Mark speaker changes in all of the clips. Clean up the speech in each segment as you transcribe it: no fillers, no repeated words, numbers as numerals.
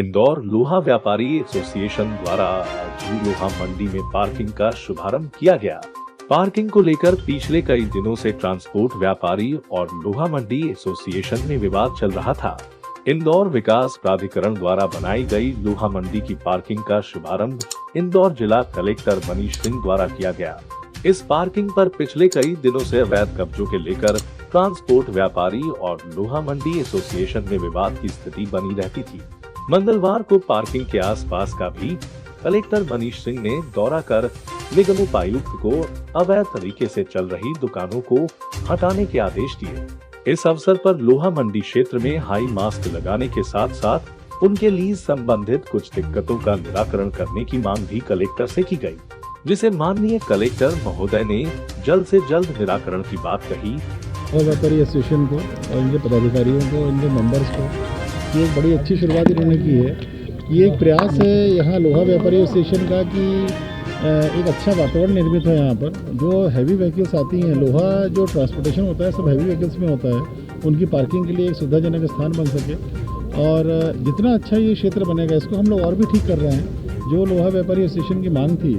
Speaker 1: इंदौर लोहा व्यापारी एसोसिएशन द्वारा आज लोहा मंडी में पार्किंग का शुभारंभ किया गया। पार्किंग को लेकर पिछले कई दिनों से ट्रांसपोर्ट व्यापारी और लोहा मंडी एसोसिएशन में विवाद चल रहा था। इंदौर विकास प्राधिकरण द्वारा बनाई गई लोहा मंडी की पार्किंग का शुभारंभ इंदौर जिला कलेक्टर मनीष सिंह द्वारा किया गया। इस पार्किंग पर पिछले कई दिनों से अवैध कब्जों के लेकर ट्रांसपोर्ट व्यापारी और लोहा मंडी एसोसिएशन में विवाद की स्थिति बनी रहती थी। मंगलवार को पार्किंग के आसपास का भी कलेक्टर मनीष सिंह ने दौरा कर निगम उपायुक्त को अवैध तरीके से चल रही दुकानों को हटाने के आदेश दिए। इस अवसर पर लोहा मंडी क्षेत्र में हाई मास्क लगाने के साथ साथ उनके लीज संबंधित कुछ दिक्कतों का निराकरण करने की मांग भी कलेक्टर से की गई, जिसे माननीय कलेक्टर महोदय ने जल्द से जल्द निराकरण की बात कही।
Speaker 2: और व्यापारी एसोसिएशन को और इनके पदाधिकारियों को, इनके मेंबर्स को ये एक बड़ी अच्छी शुरुआत इन्होंने की है। ये एक प्रयास है यहाँ लोहा व्यापारी एसोसिएशन का कि एक अच्छा वातावरण निर्मित है यहाँ पर। जो हैवी व्हीकल्स आती हैं, लोहा जो ट्रांसपोर्टेशन होता है सब हैवी व्हीकल्स में होता है, उनकी पार्किंग के लिए एक सुविधाजनक स्थान बन सके। और जितना अच्छा ये क्षेत्र बनेगा इसको हम लोग और भी ठीक कर रहे हैं। जो लोहा व्यापारी एसोसिएशन की मांग थी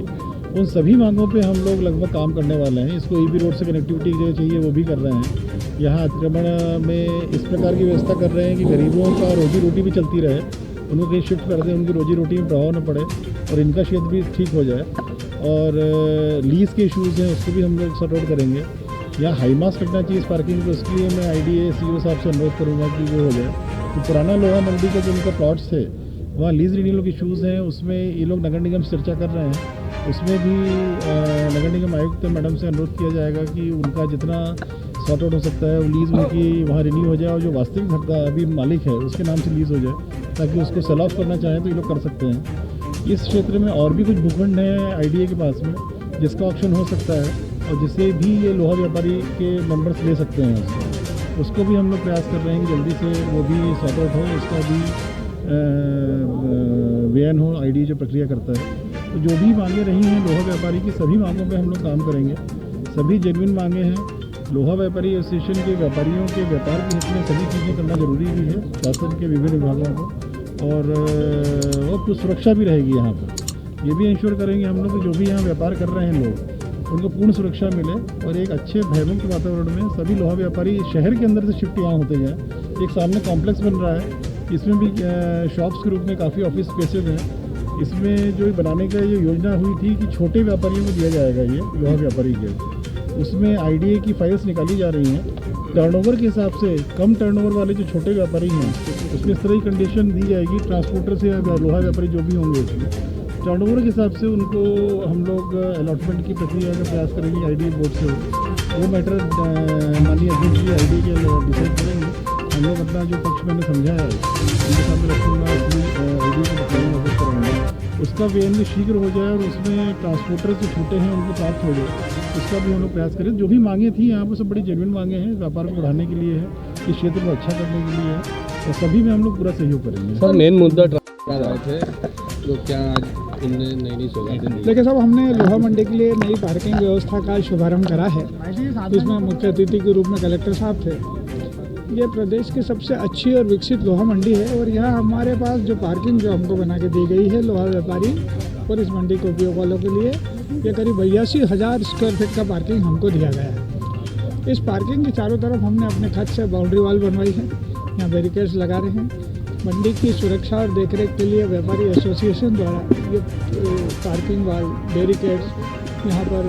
Speaker 2: उन सभी मांगों पे हम लोग लगभग काम करने वाले हैं। इसको ईबी रोड से कनेक्टिविटी जो चाहिए वो भी कर रहे हैं। यहाँ अतिक्रमण में इस प्रकार की व्यवस्था कर रहे हैं कि गरीबों का रोजी रोटी भी चलती रहे, उनको कहीं शिफ्ट कर दें, उनकी रोजी रोटी में प्रभाव न पड़े और इनका क्षेत्र भी ठीक हो जाए। और लीज के इशूज़ हैं उसको भी हम लोग सॉर्ट आउट करेंगे। यहाँ हाई मास्क रखना चाहिए इस पार्किंग को, इसके लिए मैं IDA CO साहब से अनुरोध करूँगा कि वो हो जाए। तो पुराना लोहा मंडी के जो उनका प्लॉट्स थे वहाँ लीज रिन्यूअल के इशूज़ हैं, उसमें ये लोग नगर निगम से चर्चा कर रहे हैं। उसमें भी नगर निगम आयुक्त मैडम से अनुरोध किया जाएगा कि उनका जितना सॉर्ट आउट हो सकता है वो लीज़ उनकी वहाँ रिन्यू हो जाए और जो वास्तविक घर का अभी मालिक है उसके नाम से लीज़ हो जाए, ताकि उसको सेल ऑफ करना चाहें तो ये लोग कर सकते हैं। इस क्षेत्र में और भी कुछ भूखंड है IDA के पास में जिसका ऑप्शन हो सकता है और जिसे भी ये लोहा व्यापारी के मेंबर्स ले सकते हैं। उसको भी हम लोग प्रयास कर रहे हैं कि जल्दी से वो भी सॉर्ट आउट हो, उसका भी व्ययन हो IDA जो प्रक्रिया करता है। तो जो भी मांगे रही हैं लोहा व्यापारी की, सभी मांगों पे हम लोग काम करेंगे। सभी जेन्युइन मांगे हैं। लोहा व्यापारी एसोसिएशन के व्यापारियों के व्यापार के हित में सभी चीज़ें करना जरूरी भी है, शासन के विभिन्न विभागों को। और कुछ सुरक्षा भी रहेगी यहाँ पर। ये भी इंश्योर करेंगे हम लोग कि जो भी यहाँ व्यापार कर रहे हैं लोग उनको पूर्ण सुरक्षा मिले और एक अच्छे भयमुक्त वातावरण में सभी लोहा व्यापारी शहर के अंदर से शिफ्ट यहाँ होते जाएँ। एक सामने कॉम्प्लेक्स बन रहा है, इसमें भी शॉप्स के रूप में काफ़ी ऑफिस स्पेसेज हैं। इसमें जो बनाने का ये योजना हुई थी कि छोटे व्यापारियों को दिया जाएगा ये लोहा व्यापारी के, उसमें IDA की फाइल्स निकाली जा रही हैं। टर्नओवर के हिसाब से कम टर्नओवर वाले जो छोटे व्यापारी हैं उसमें इस तरह की कंडीशन दी जाएगी ट्रांसपोर्टर से या लोहा व्यापारी जो भी होंगे उसमें टर्नओवर के हिसाब से उनको हम लोग अलॉटमेंट की प्रक्रिया का प्रयास करेंगे IDA बोर्ड से। वो मैटर माननीय अध्यक्ष जी IDA के डिसाइड करेंगे। हम लोग अपना जो पक्ष मैंने समझा है उनके सामने रखूँगा, IDA को बताऊँगा करेंगे उसका व्ययन भी शीघ्र हो जाए और उसमें ट्रांसपोर्टर जो छूटे हैं उनको प्राप्त हो जाए, उसका भी हम लोग प्रयास करें। जो भी मांगे थी यहाँ पर सब बड़ी जेन्युइन मांगे हैं, व्यापार को बढ़ाने के लिए है, इस क्षेत्र को अच्छा करने के लिए है और सभी में हम लोग पूरा सहयोग करेंगे।
Speaker 3: सर मेन मुद्दा आए थे तो क्या आज इनने नई सौगातें दी?
Speaker 4: देखिए साहब, हमने लोहा मंडी के लिए नई पार्किंग व्यवस्था का शुभारंभ करा है, जिसमें मुख्य अतिथि के रूप में कलेक्टर साहब थे। ये प्रदेश की सबसे अच्छी और विकसित लोहा मंडी है और यहाँ हमारे पास जो पार्किंग जो हमको बना के दी गई है लोहा व्यापारी और इस मंडी के उपयोग वालों के लिए, ये करीब 82,000 स्क्वायर फीट का पार्किंग हमको दिया गया है। इस पार्किंग के चारों तरफ हमने अपने खर्च से बाउंड्री वॉल बनवाई है, यहाँ बैरिकेड्स लगा रहे हैं। मंडी की सुरक्षा और देखरेख के लिए व्यापारी एसोसिएशन द्वारा ये पार्किंग वॉल, बैरिकेड्स, यहाँ पर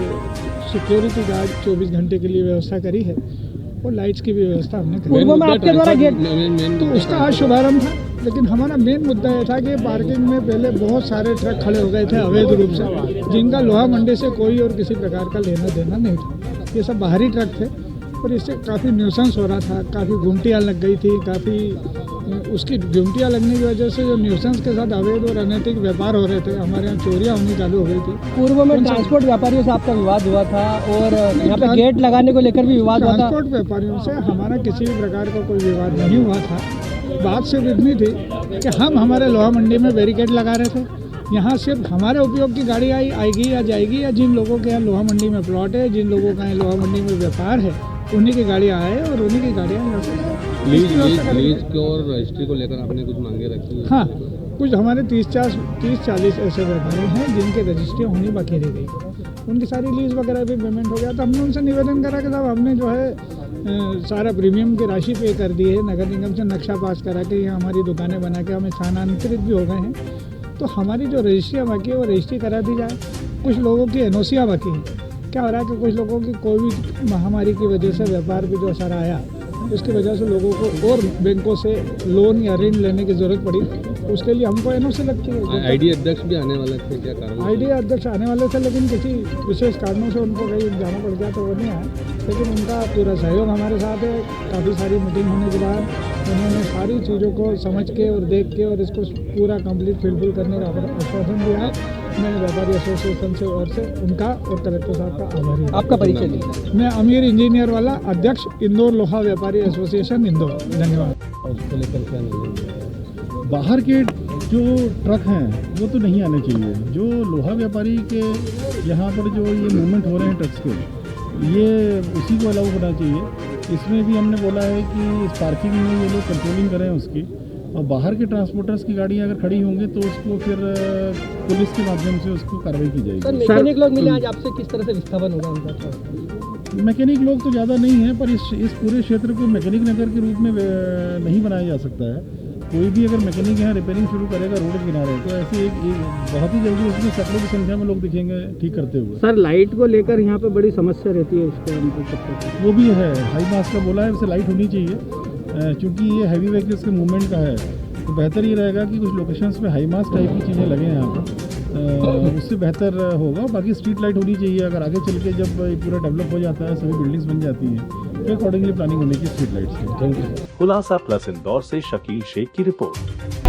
Speaker 4: सिक्योरिटी गार्ड 24 घंटे के लिए व्यवस्था करी है और लाइट्स की भी व्यवस्था हमने करी है। तो उसका आज शुभारंभ था, लेकिन हमारा मेन मुद्दा यह था कि पार्किंग में पहले बहुत सारे ट्रक खड़े हो गए थे अवैध रूप से, जिनका लोहा मंडी से कोई और किसी प्रकार का लेना देना नहीं था। ये सब बाहरी ट्रक थे और इससे काफ़ी न्यूसेंस हो रहा था, काफ़ी घुमटियाँ लग गई थी, काफ़ी उसकी घुमटियाँ लगने की वजह से जो न्यूसेंस के साथ अवैध और अनैतिक व्यापार हो रहे थे, हमारे यहाँ चोरियाँ होनी चालू हो गई थी।
Speaker 3: पूर्व में ट्रांसपोर्ट व्यापारियों से आपका विवाद हुआ था और यहाँ पे गेट लगाने को लेकर भी विवाद हुआ था।
Speaker 4: ट्रांसपोर्ट व्यापारियों से हमारा किसी भी प्रकार का कोई विवाद नहीं हुआ था। बात सिर्फ इतनी थी कि हम हमारे लोहा मंडी में बैरिकेड लगा रहे थे। यहाँ सिर्फ हमारे उपयोग की गाड़ी आएगी या जाएगी, या जिन लोगों के यहाँ लोहा मंडी में प्लॉट है, जिन लोगों का यहाँ लोहा मंडी में व्यापार है, उन्हीं की गाड़ियाँ आए और उन्हीं की गाड़ियाँ
Speaker 3: लीज को और रजिस्ट्री को लेकर आपने कुछ मांगे रखी?
Speaker 4: हाँ, कुछ हमारे 30-40 ऐसे व्यापारी हैं जिनके रजिस्ट्रियाँ होनी बाकी रह गई, उनकी सारी लीज वगैरह भी पेमेंट हो गया। तो हमने उनसे निवेदन करा कि साहब हमने जो है सारा प्रीमियम की राशि पे कर दी है, नगर निगम से नक्शा पास करा के यहाँ हमारी दुकानें बना के हमें स्थानांतरित भी हो गए हैं, तो हमारी जो रजिस्ट्रियाँ बाकी है वो रजिस्ट्री करा दी जाए। कुछ लोगों की एनओसियाँ बाकी हैं। क्या हो रहा है कि कुछ लोगों की कोविड महामारी की वजह से व्यापार पे जो असर आया, उसकी वजह से लोगों को और बैंकों से लोन या ऋण लेने की ज़रूरत पड़ी, उसके लिए हमको एनओसी लगती है।
Speaker 5: आईडी अध्यक्ष भी आने वाले थे, क्या कारण?
Speaker 4: आईडी अध्यक्ष आने वाले थे, लेकिन किसी विशेष कारणों से उनको कहीं जाना पड़ गया तो वो नहीं आए, लेकिन उनका पूरा सहयोग हमारे साथ है। काफ़ी सारी मीटिंग होने के बाद उन्होंने सारी चीज़ों को समझ के और देख के और इसको पूरा कंप्लीट फिलफिल करने का आश्वासन दिया है। मैं व्यापारी एसोसिएशन से और से उनका और कलेक्टर साहब का आभारी हूं।
Speaker 3: आपका परिचय दीजिए।
Speaker 4: मैं अमीर इंजीनियर वाला अध्यक्ष इंदौर लोहा व्यापारी एसोसिएशन इंदौर। धन्यवाद।
Speaker 5: उसको लेकर क्या नहीं?
Speaker 2: बाहर के जो ट्रक हैं वो तो नहीं आने चाहिए। जो लोहा व्यापारी के यहाँ पर जो ये मूवमेंट हो रहे हैं ट्रक्स के, ये उसी को अलाउ होना चाहिए। इसमें भी हमने बोला है कि इस पार्किंग में ये लोग कंट्रोलिंग करें उसकी, और बाहर के ट्रांसपोर्टर्स की गाड़ियाँ अगर खड़ी होंगी तो उसको फिर पुलिस के माध्यम से उसको कार्रवाई की जाएगी।
Speaker 3: सर मैकेनिक लोग मिले आज आपसे, किस तरह से विस्थापन होगा उनका?
Speaker 2: मैकेनिक लोग तो ज़्यादा नहीं हैं, पर इस पूरे क्षेत्र को मैकेनिक नगर के रूप में नहीं बनाया जा सकता है। कोई भी अगर मैकेनिक यहाँ रिपेयरिंग शुरू करेगा रोड के किनारे, तो ऐसे एक बहुत ही जल्दी उसमें सैकड़ों की संख्या में लोग दिखेंगे ठीक करते हुए।
Speaker 3: सर लाइट को लेकर यहाँ पे बड़ी समस्या रहती है, उसके
Speaker 2: वो भी है, हाई मास का बोला है, उसे लाइट होनी चाहिए। चूँकि ये हैवी व्हीकल्स के मूवमेंट का है, तो बेहतर ये रहेगा कि कुछ लोकेशंस पे हाई मास टाइप की चीज़ें लगें यहाँ पर, उससे बेहतर होगा। बाकी स्ट्रीट लाइट होनी चाहिए। अगर आगे चल के जब ये पूरा डेवलप हो जाता है, सभी बिल्डिंग्स बन जाती हैं, तो अकॉर्डिंगली प्लानिंग होने की स्ट्रीट लाइट्स की।
Speaker 1: खुलासा प्लस इंदौर से शकील शेख की रिपोर्ट।